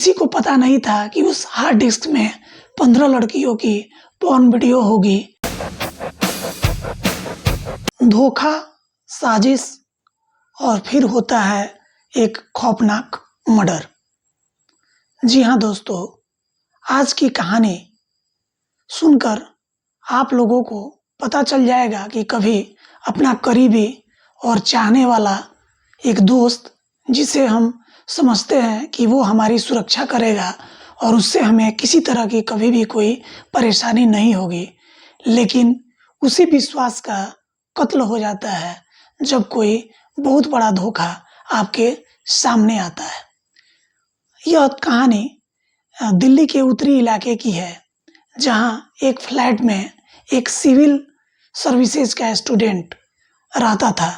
किसी को पता नहीं था कि उस हार्ड डिस्क में 15 लड़कियों की पॉर्न वीडियो होगी। धोखा, साजिश और फिर होता है एक खौफनाक मर्डर। जी हाँ दोस्तों, आज की कहानी सुनकर आप लोगों को पता चल जाएगा कि कभी अपना करीबी और चाहने वाला एक दोस्त, जिसे हम समझते हैं कि वो हमारी सुरक्षा करेगा और उससे हमें किसी तरह की कभी भी कोई परेशानी नहीं होगी, लेकिन उसी विश्वास का कत्ल हो जाता है जब कोई बहुत बड़ा धोखा आपके सामने आता है। यह कहानी दिल्ली के उत्तरी इलाके की है, जहाँ एक फ्लैट में एक सिविल सर्विसेज का स्टूडेंट रहता था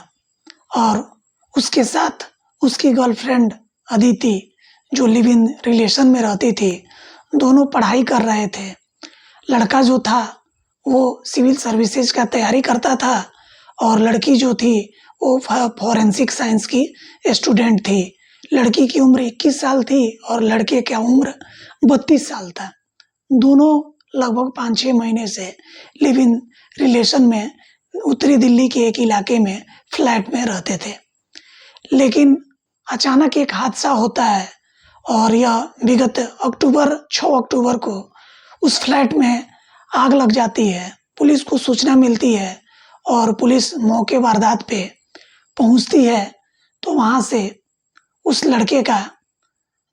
और उसके साथ उसकी गर्लफ्रेंड अदिति, जो लिव इन रिलेशन में रहती थी। दोनों पढ़ाई कर रहे थे। लड़का जो था वो सिविल सर्विसेज का तैयारी करता था और लड़की जो थी वो फॉरेंसिक साइंस की स्टूडेंट थी। लड़की की उम्र 21 साल थी और लड़के का उम्र 32 साल था। दोनों लगभग 5-6 महीने से लिव इन रिलेशन में उत्तरी दिल्ली के एक इलाके में फ्लैट में रहते थे। लेकिन अचानक एक हादसा होता है और यह विगत 6 अक्टूबर को उस फ्लैट में आग लग जाती है। पुलिस को सूचना मिलती है और पुलिस मौके वारदात पे पहुंचती है, तो वहां से उस लड़के का,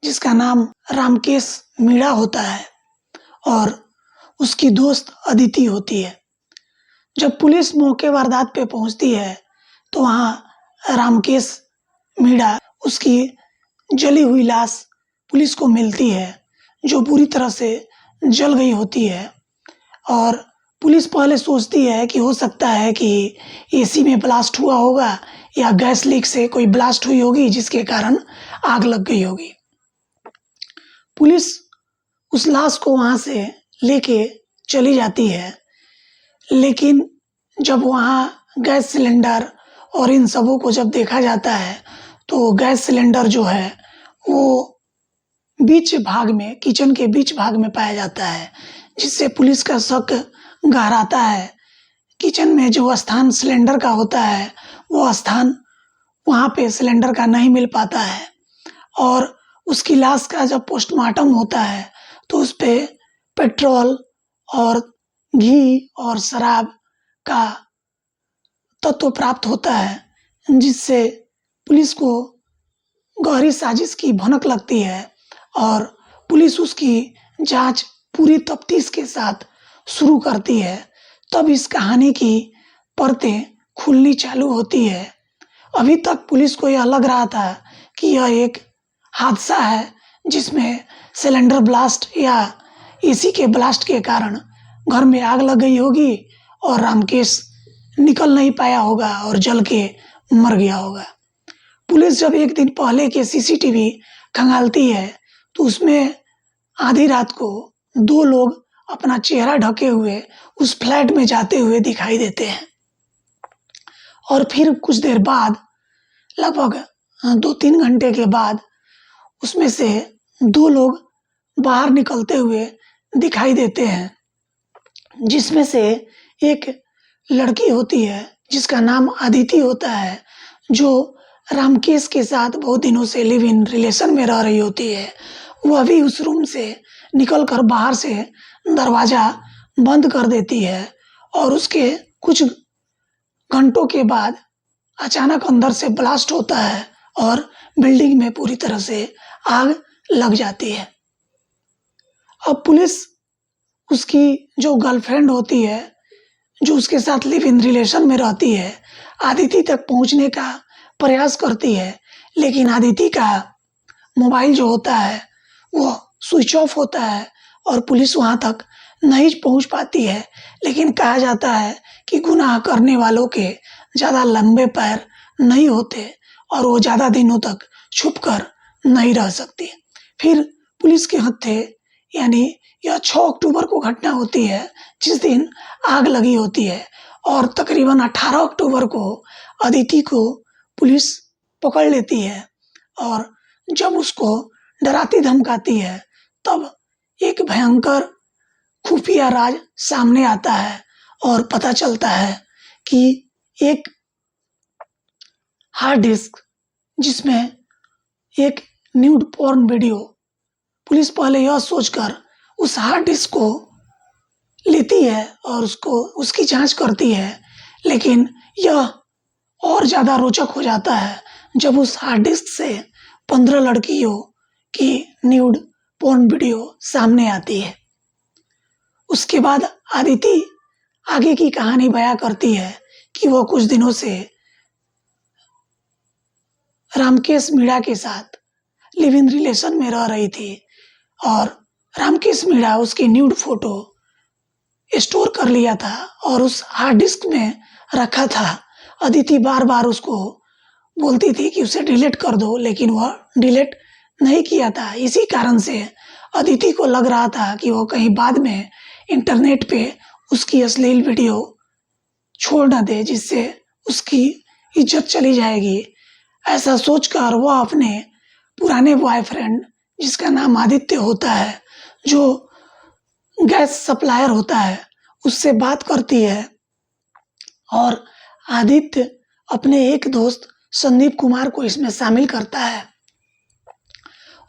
जिसका नाम रामकेश मीणा होता है, और उसकी दोस्त अदिति होती है। जब पुलिस मौके वारदात पे पहुंचती है तो वहाँ रामकेश मीणा, उसकी जली हुई लाश पुलिस को मिलती है, जो बुरी तरह से जल गई होती है। और पुलिस पहले सोचती है कि हो सकता है कि एसी में ब्लास्ट हुआ होगा या गैस लीक से कोई ब्लास्ट हुई होगी, जिसके कारण आग लग गई होगी। पुलिस उस लाश को वहाँ से लेके चली जाती है, लेकिन जब वहाँ गैस सिलेंडर और इन सबों को जब देखा जाता है तो गैस सिलेंडर जो है वो बीच भाग में, किचन के बीच भाग में पाया जाता है, जिससे पुलिस का शक गहराता है। किचन में जो स्थान सिलेंडर का होता है वो स्थान वहाँ पे सिलेंडर का नहीं मिल पाता है। और उसकी लाश का जब पोस्टमार्टम होता है तो उस पे पेट्रोल और घी और शराब का तत्व प्राप्त होता है, जिससे पुलिस को गहरी साजिश की भनक लगती है और पुलिस उसकी जांच पूरी तफ्तीश के साथ शुरू करती है। तब इस कहानी की परतें खुलनी चालू होती है। अभी तक पुलिस को यह लग रहा था कि यह एक हादसा है, जिसमें सिलेंडर ब्लास्ट या एसी के ब्लास्ट के कारण घर में आग लग गई होगी और रामकेश निकल नहीं पाया होगा और जल के मर गया होगा। पुलिस जब एक दिन पहले के सीसीटीवी खंगालती है तो उसमें आधी रात को 2 लोग अपना चेहरा ढके हुए उस फ्लैट में जाते हुए दिखाई देते हैं। और फिर कुछ देर बाद, लगभग 2-3 घंटे के बाद, उसमें से 2 लोग बाहर निकलते हुए दिखाई देते हैं, जिसमें से एक लड़की होती है जिसका नाम अदिति होता है, जो रामकेश के साथ बहुत दिनों से लिव इन रिलेशन में रह रही होती है। वह भी उस रूम से निकलकर बाहर से दरवाज़ा बंद कर देती है और उसके कुछ घंटों के बाद अचानक अंदर से ब्लास्ट होता है और बिल्डिंग में पूरी तरह से आग लग जाती है। अब पुलिस उसकी जो गर्लफ्रेंड होती है, जो उसके साथ लिव इन रिलेशन में रहती है, अदिति तक पहुंचने का प्रयास करती है, लेकिन अदिति का मोबाइल जो होता है वो स्विच ऑफ होता है और पुलिस वहां तक नहीं पहुंच पाती है। लेकिन कहा जाता है कि गुनाह करने वालों के ज़्यादा लंबे पैर नहीं होते और वो ज़्यादा दिनों तक छुपकर नहीं रह सकती। फिर पुलिस के हत्थे, यानी यह 6 अक्टूबर को घटना होती है, जिस दिन आग लगी होती है, और तकरीबन 18 अक्टूबर को अदिति को पुलिस पकड़ लेती है। और जब उसको डराती धमकाती है, तब एक भयंकर खुफिया राज सामने आता है और पता चलता है कि एक हार्ड डिस्क जिसमें एक न्यूड पोर्न वीडियो, पुलिस पहले यह सोचकर उस हार्ड डिस्क को लेती है और उसकी जांच करती है, लेकिन यह और ज़्यादा रोचक हो जाता है जब उस हार्ड डिस्क से 15 लड़कियों की न्यूड पोर्न वीडियो सामने आती है। उसके बाद आदिति आगे की कहानी बयां करती है कि वो कुछ दिनों से रामकेश मीणा के साथ लिव इन रिलेशन में रह रही थी और रामकेश मीणा उसकी न्यूड फोटो स्टोर कर लिया था और उस हार्ड डिस्क में रखा था। अदिति बार बार उसको बोलती थी कि उसे डिलीट कर दो, लेकिन वह डिलीट नहीं किया था। इसी कारण से अदिति को लग रहा था कि वो कहीं बाद में इंटरनेट पे उसकी अश्लील वीडियो छोड़ न दे, जिससे उसकी इज्जत चली जाएगी। ऐसा सोचकर वह अपने पुराने बॉयफ्रेंड, जिसका नाम आदित्य होता है, जो गैस सप्लायर होता है, उससे बात करती है और आदित्य अपने एक दोस्त संदीप कुमार को इसमें शामिल करता है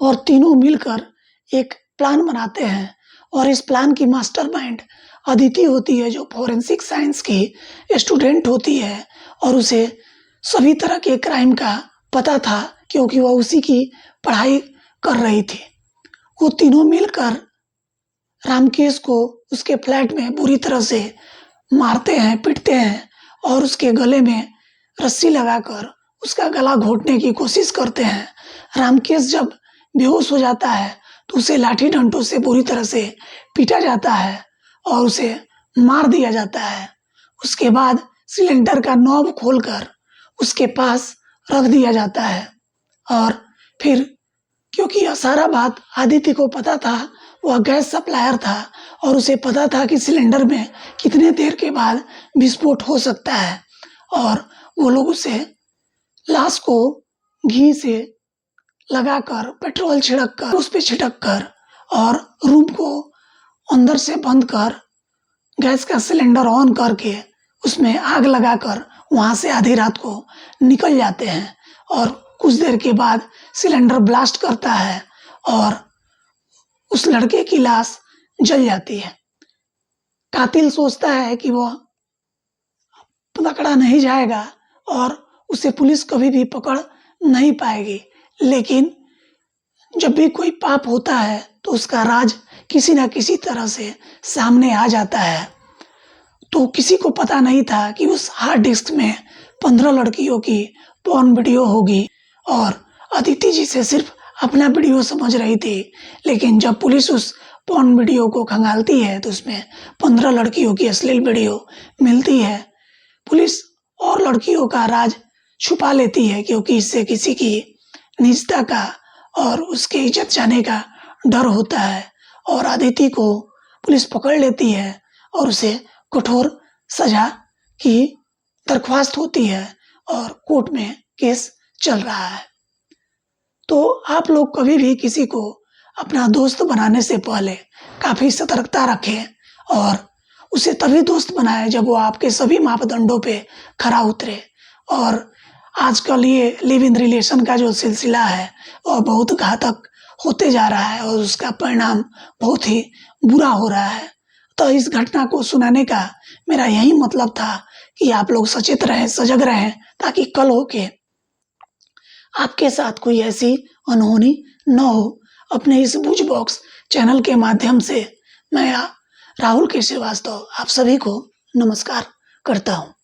और तीनों मिलकर एक प्लान बनाते हैं। और इस प्लान की मास्टरमाइंड अदिति होती है, जो फोरेंसिक साइंस की स्टूडेंट होती है और उसे सभी तरह के क्राइम का पता था क्योंकि वह उसी की पढ़ाई कर रही थी। वो तीनों मिलकर रामकेश को उसके फ्लैट में बुरी तरह से मारते हैं, पीटते हैं और उसके गले में रस्सी लगाकर उसका गला घोटने की कोशिश करते हैं। रामकेश जब बेहोश हो जाता है तो उसे लाठी डंडों से बुरी तरह से पीटा जाता है और उसे मार दिया जाता है। उसके बाद सिलेंडर का नॉब खोलकर उसके पास रख दिया जाता है और फिर, क्योंकि यह सारा बात आदित्य को पता था, वह गैस सप्लायर था और उसे पता था कि सिलेंडर में कितने देर के बाद विस्फोट हो सकता है, और वो लोग उसे लाश को घी से लगाकर, पेट्रोल छिड़क कर, उस पे छिड़क कर और रूम को अंदर से बंद कर गैस का सिलेंडर ऑन करके उसमें आग लगाकर वहां से आधी रात को निकल जाते हैं और कुछ देर के बाद सिलेंडर ब्लास्ट करता है और उस लड़के की लाश जल जाती है। कातिल सोचता है कि वह पकड़ा नहीं जाएगा और उसे पुलिस कभी भी पकड़ नहीं पाएगी, लेकिन जब भी कोई पाप होता है तो उसका राज किसी न किसी तरह से सामने आ जाता है। तो किसी को पता नहीं था कि उस हार्ड डिस्क में 15 लड़कियों की पोर्न वीडियो होगी और अदिति जी से सिर्फ अपना वीडियो समझ रही थी, लेकिन जब पुलिस उस पोर्न वीडियो को खंगालती है तो उसमें 15 लड़कियों की अश्लील वीडियो मिलती है। पुलिस और लड़कियों का राज छुपा लेती है क्योंकि इससे किसी की निजता का और उसके इज्जत जाने का डर होता है और अदिति को पुलिस पकड़ लेती है और उसे कठोर सजा की दरख्वास्त होती है और कोर्ट में केस चल रहा है। तो आप लोग कभी भी किसी को अपना दोस्त बनाने से पहले काफ़ी सतर्कता रखें और उसे तभी दोस्त बनाएं जब वो आपके सभी मापदंडों पे खरा उतरे। और आजकल ये लिव इन रिलेशन का जो सिलसिला है वह बहुत घातक होते जा रहा है और उसका परिणाम बहुत ही बुरा हो रहा है। तो इस घटना को सुनाने का मेरा यही मतलब था कि आप लोग सचेत रहें, सजग रहें, ताकि कल हो के आपके साथ कोई ऐसी अनहोनी न हो। अपने इस बूझ बॉक्स चैनल के माध्यम से मैं राहुल के श्रीवास्तव आप सभी को नमस्कार करता हूँ।